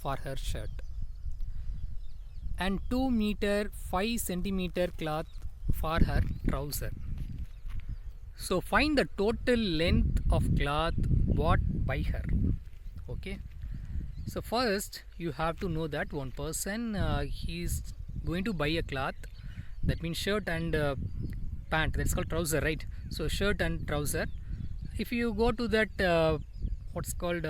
for her shirt and 2 meter 5 centimeter cloth for her trouser. So find the total length of cloth bought by her. Okay. So first you have to know that one person he is going to buy a cloth, that means shirt and pant, that's called trouser, right? So shirt and trouser. If you go to that what's called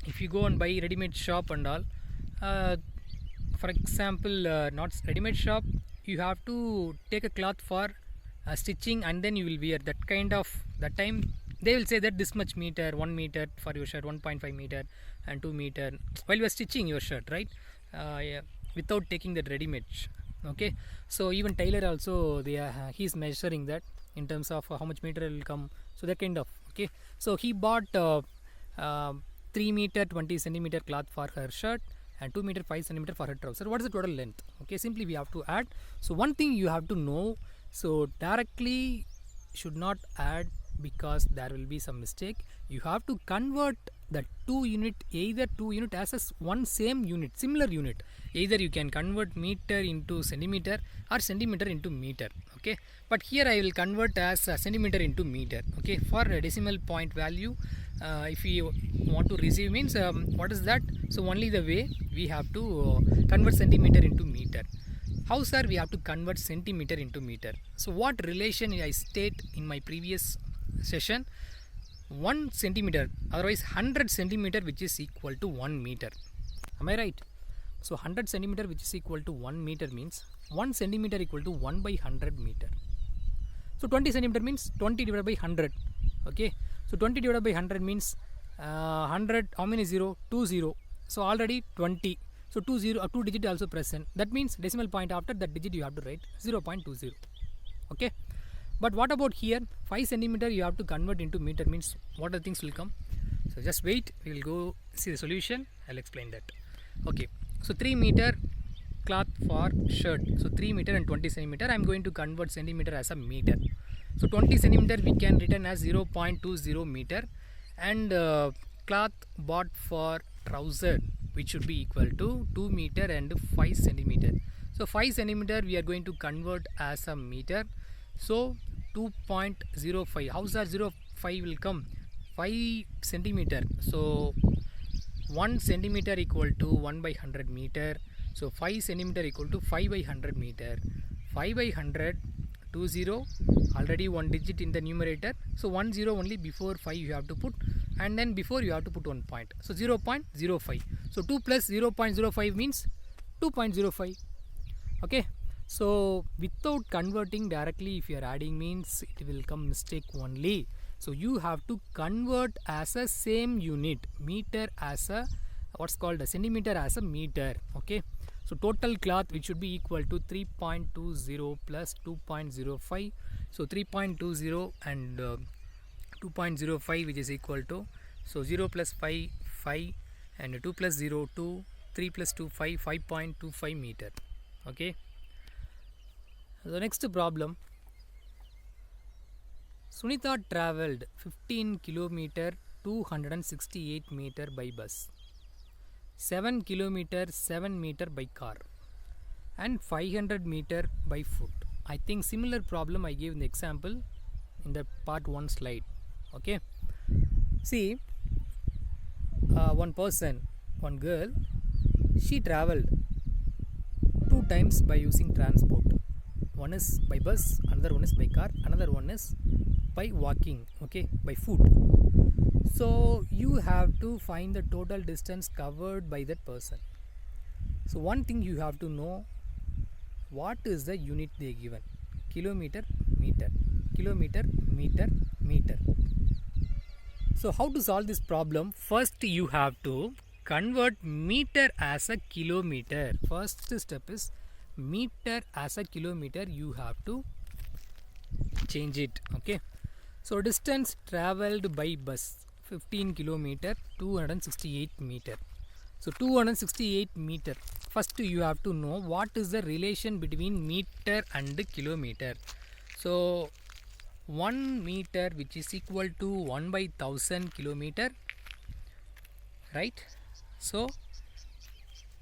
if you go and buy ready-made shop and all, for example not ready-made shop, you have to take a cloth for stitching and then you will wear that kind of, that time they will say that this much meter, 1 meter for your shirt, 1.5 meter and 2 meter while you are stitching your shirt, right? Yeah, without taking that ready-made. Okay, so even tailor also they are, he is measuring that in terms of how much meter will come, so that kind of. Okay, so he bought 3 meter 20 centimeter cloth for her shirt and 2 meter 5 centimeter for her trouser. What is the total length? Okay, simply we have to add. So one thing you have to know, so directly should not add because there will be some mistake. You have to convert the 2 unit, either 2 unit as a one same unit, similar unit. Either you can convert meter into centimeter or centimeter into meter. Okay, but here I will convert as centimeter into meter. Okay, for a decimal point value, if you want to receive means what is that? So only the way we have to convert centimeter into meter. How, sir, we have to convert centimeter into meter? So what relation I state in my previous session? 1 centimeter, otherwise 100 centimeter, which is equal to 1 meter. Am I right? So 100 centimeter which is equal to 1 meter means 1 centimeter equal to 1 by 100 meter. So 20 centimeter means 20 divided by 100. Okay, so 20 divided by 100 means 100, how many 0? 2 0. So already 20. So 2 digit also present. That means decimal point after that digit you have to write 0.20. Okay, but what about here? 5 centimeter you have to convert into meter means what are the things will come? So just wait, we will go see the solution. I'll explain that. Okay, so 3 meter cloth for shirt. So 3 meter and 20 centimeter. I am going to convert centimeter as a meter. So 20 centimeter we can written as 0.20 meter, and cloth bought for trouser, which should be equal to 2 meter and 5 centimeter. So 5 centimeter we are going to convert as a meter. So 2.05. How's that 0.5 will come? 5 centimeter. So 1 centimeter equal to 1 by 100 meter. So 5 centimeter equal to 5 by 100 meter. 5 by 100, 20, already 1 digit in the numerator. So 10 only before 5 you have to put, and then before you have to put 1 point. So 0.05. So 2 plus 0.05 means 2.05. Okay, so without converting directly, if you are adding means it will come mistake only. So you have to convert as a same unit, meter as a what's called a centimeter as a meter. Okay, so total cloth which should be equal to 3.20 plus 2.05. So 3.20 and 2.05 which is equal to, so 0 plus 5 5 and 2 plus 0 2, 3 plus 2 5, 5.25 meter. Okay, the next problem. Sunitha travelled 15 kilometer 268 meter by bus, 7 kilometer 7 meter by car, and 500 meter by foot. I think similar problem I gave in the example in the part 1 slide. Okay, see, one person, one girl, she travelled 2 times by using transport. One is by bus, another one is by car, another one is by walking, okay, by foot. So you have to find the total distance covered by that person. So one thing you have to know, what is the unit they given? Kilometer, meter, kilometer, meter, meter. So how to solve this problem? First you have to convert meter as a kilometer. First step is meter as a kilometer, you have to change it. Okay, so distance travelled by bus 15 kilometer 268 meter. So 268 meter. First you have to know what is the relation between meter and kilometer. So 1 meter which is equal to 1 by 1000 kilometer, right? So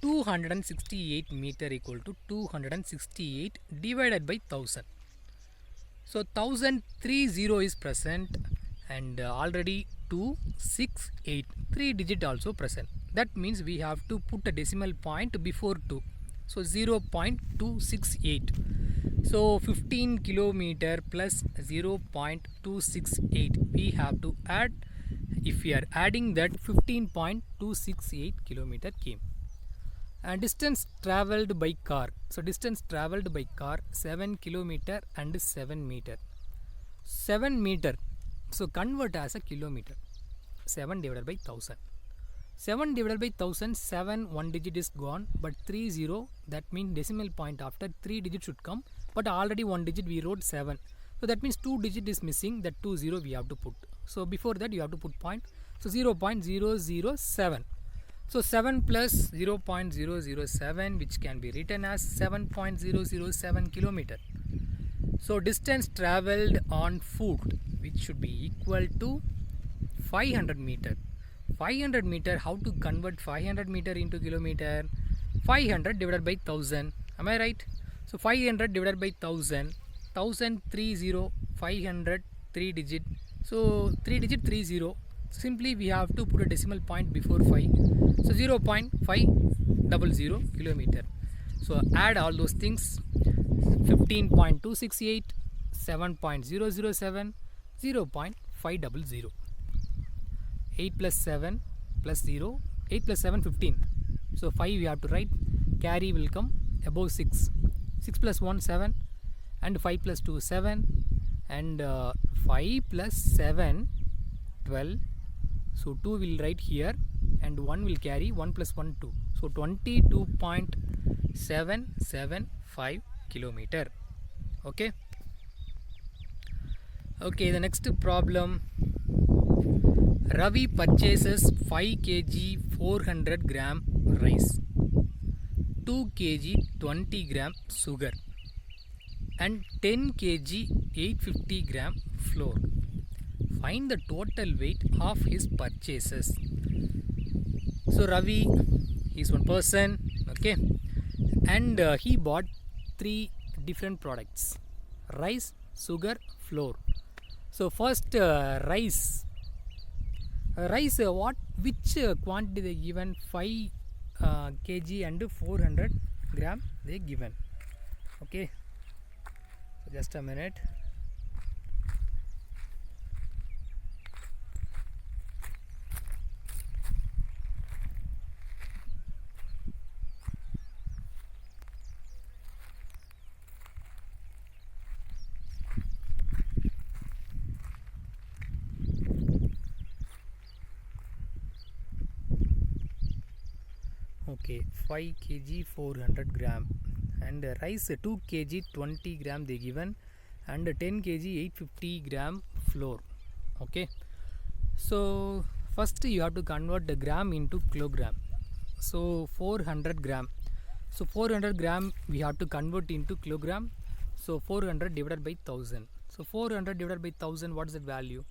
268 meter equal to 268 divided by 1000. So 1030 is present, and already 268 3 digit also present. That means we have to put a decimal point before 2. So 0.268. So 15 kilometer plus 0.268 we have to add. If we are adding that, 15.268 kilometer came. And distance traveled by car. So distance traveled by car 7 kilometer and 7 meter. 7 meter. So convert as a kilometer. 7 divided by 1000. 7 divided by 1000, 7 one digit is gone, but 30, that means decimal point after 3 digit should come, but already one digit we wrote 7. So that means 2 digit is missing, that 20 we have to put. So before that you have to put point. So 0.007. So 7 plus 0.007, which can be written as 7.007 kilometer. So distance traveled on foot, which should be equal to 500 meter. 500 meter, how to convert 500 meter into kilometer? 500 divided by 1000. Am I right? So 500 divided by 1000. 1030, 500, 3 digit. So 3 digit 30. Simply we have to put a decimal point before 5. So 0.500 kilometer. So add all those things. 15.268, 7.007, 0.500. 8 plus 7 plus 0. 8 plus 7, 15. So 5 we have to write. Carry will come above 6. 6 plus 1, 7. And 5 plus 2, 7. And 5 plus 7, 12. So 2 will write here. And 1 will carry. 1 plus 1, 2. So 22.775 kilometer. Okay. Okay, the next problem. Ravi purchases 5 kg 400 gram rice, 2 kg 20 gram sugar, and 10 kg 850 gram flour. Find the total weight of his purchases. So Ravi is one person, okay, and he bought 3 different products: rice, sugar, flour. So first rice, which quantity they given? 5 kg and 400 gram they given. Okay, so just a minute. Okay, 5 kg 400 gram and rice 2 kg 20 gram they given, and 10 kg 850 gram flour. Okay, so first you have to convert the gram into kilogram. So 400 gram. So 400 gram we have to convert into kilogram. So 400 divided by 1000. So 400 divided by 1000, what is the value?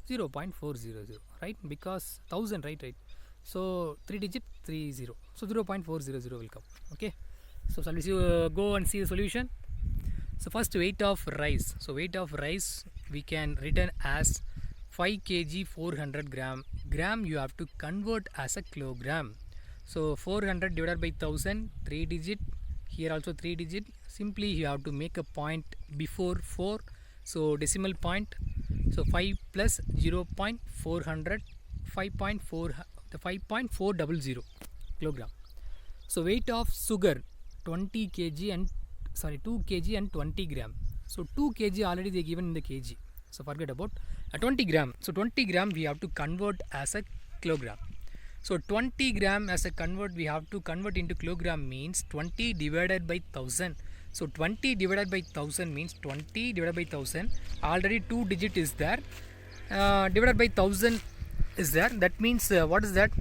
0.400, right? Because 1000, right? So 3 digit 30. So 0.400 will come. Okay. So shall we go and see the solution? So first, weight of rice. So weight of rice we can written as 5 kg 400 gram. Gram you have to convert as a kilogram. So 400 divided by 1000, 3 digit. Here also 3 digit. Simply you have to make a point before 4. So decimal point. So 5 plus 0.400, 5.400 kilogram. So weight of sugar 20 kg and 2 kg and 20 gram. So 2 kg already they given in the kg. So forget about 20 gram. So 20 gram we have to convert as a kilogram. So 20 gram as a convert we have to convert into kilogram means 20 divided by 1000. So 20 divided by 1000 means 20 divided by 1000. Already 2 digit is there. Divided by 1000 is there. That means what is that?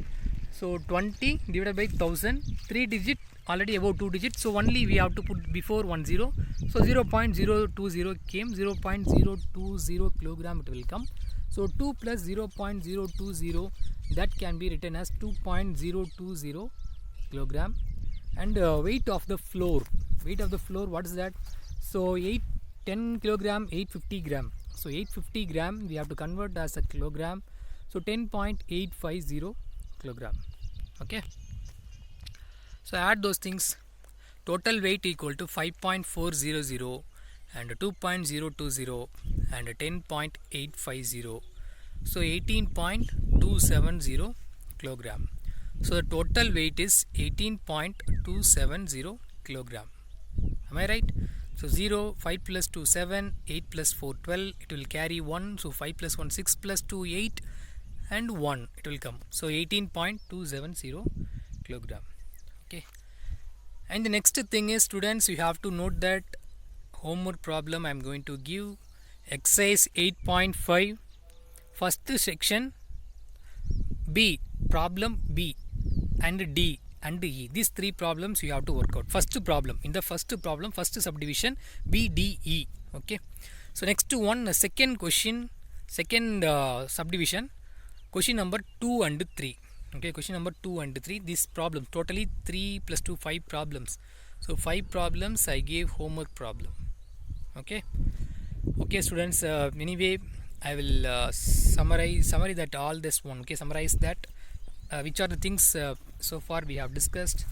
So 20 divided by 1000, 3 digit already above 2 digits. So only we have to put before 10. So 0.020 came. 0.020 kilogram it will come. So 2 plus 0.020, that can be written as 2.020 kilogram. And weight of the floor, what is that? So 10 kilogram, 850 gram. So 850 gram we have to convert as a kilogram, so 10.850 kilogram. Okay, so add those things. Total weight equal to 5.400 and 2.020 and 10.850, so 18.270 kilogram. So the total weight is 18.270 kilogram. Am I right? So 0, 5 plus 2, 7, 8 plus 4, 12, it will carry 1, so 5 plus 1, 6 plus 2, 8, and 1 it will come, so 18.270 kilogram. Okay, and the next thing is, students, you have to note that homework problem I am going to give. Exercise 8.5, first section, B, problem B and D and E. These three problems you have to work out. First problem, in the first problem, first subdivision, B, D, E. Okay, so next one, second question, second subdivision, question number 2 and 3. Okay, question number 2 and 3, these problems, totally 3 plus 2, 5 problems. So 5 problems I gave homework problem. Okay, students, anyway I will summarize that all this one. Okay, summarize that which are the things so far we have discussed.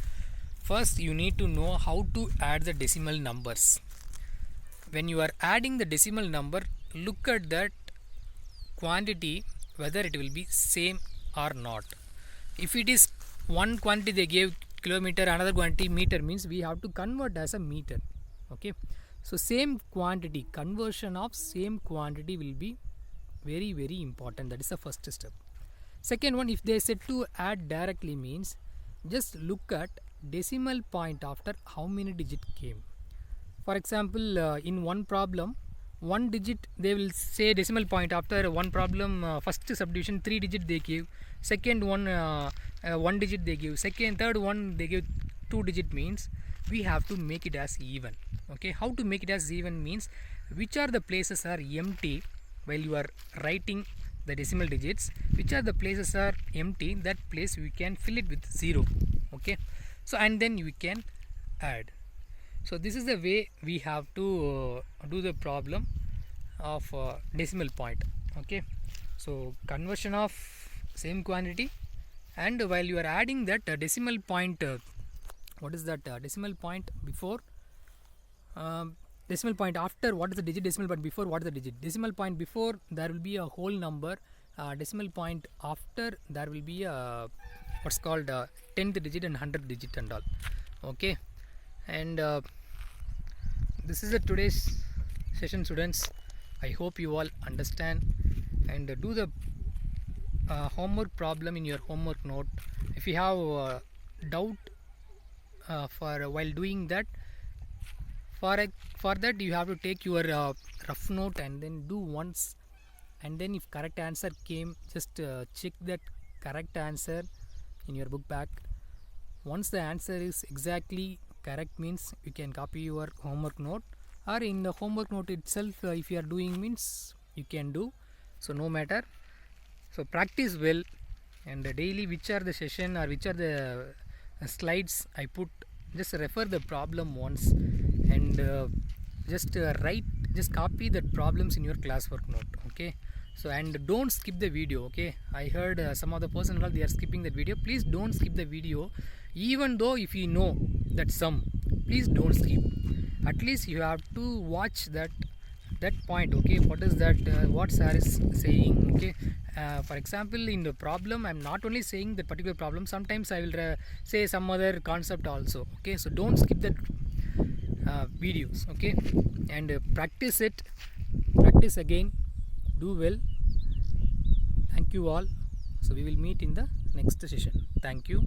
First, you need to know how to add the decimal numbers. When you are adding the decimal number, look at that quantity whether it will be same or not. If it is one quantity they gave kilometer, another quantity meter, means we have to convert as a meter. Okay, so same quantity, conversion of same quantity will be very, very important. That is the first step. Second one, if they said to add directly, means just look at decimal point after how many digit came. For example, in one problem, one digit they will say decimal point after one problem, first subdivision 3 digit they give, second one 1 digit they give, third one they give 2 digit, means we have to make it as even. Okay, how to make it as even means, which are the places are empty while you are writing the decimal digits, which are the places are empty, that place we can fill it with 0. Okay, so and then we can add. So this is the way we have to do the problem of decimal point. Okay, so conversion of same quantity, and while you are adding that decimal point, what is that decimal point before, decimal point after, what is the digit, decimal point before, what is the digit, decimal point before there will be a whole number, decimal point after there will be a what's called 10th digit and 100th digit and all. Okay, and this is the today's session, students. I hope you all understand and do the homework problem in your homework note. If you have doubt for while doing that, for that you have to take your rough note and then do once, and then if correct answer came, just check that correct answer in your book back. Once the answer is exactly correct, means you can copy your homework note, or in the homework note itself if you are doing, means you can do. So no matter, so practice well, and daily which are the session or which are the slides I put, just refer the problem once, and just write, just copy the problems in your classwork note. Okay, so and don't skip the video. Okay, I heard some of the person they are skipping that video. Please don't skip the video, even though if you know that sum, please don't skip. At least you have to watch that point. Okay, what is that what sir is saying. Okay, for example, in the problem I am not only saying that particular problem, sometimes I will say some other concept also. Okay, so don't skip that videos. Okay, and practice it, practice again, do well. Thank you all. So we will meet in the next session. Thank you.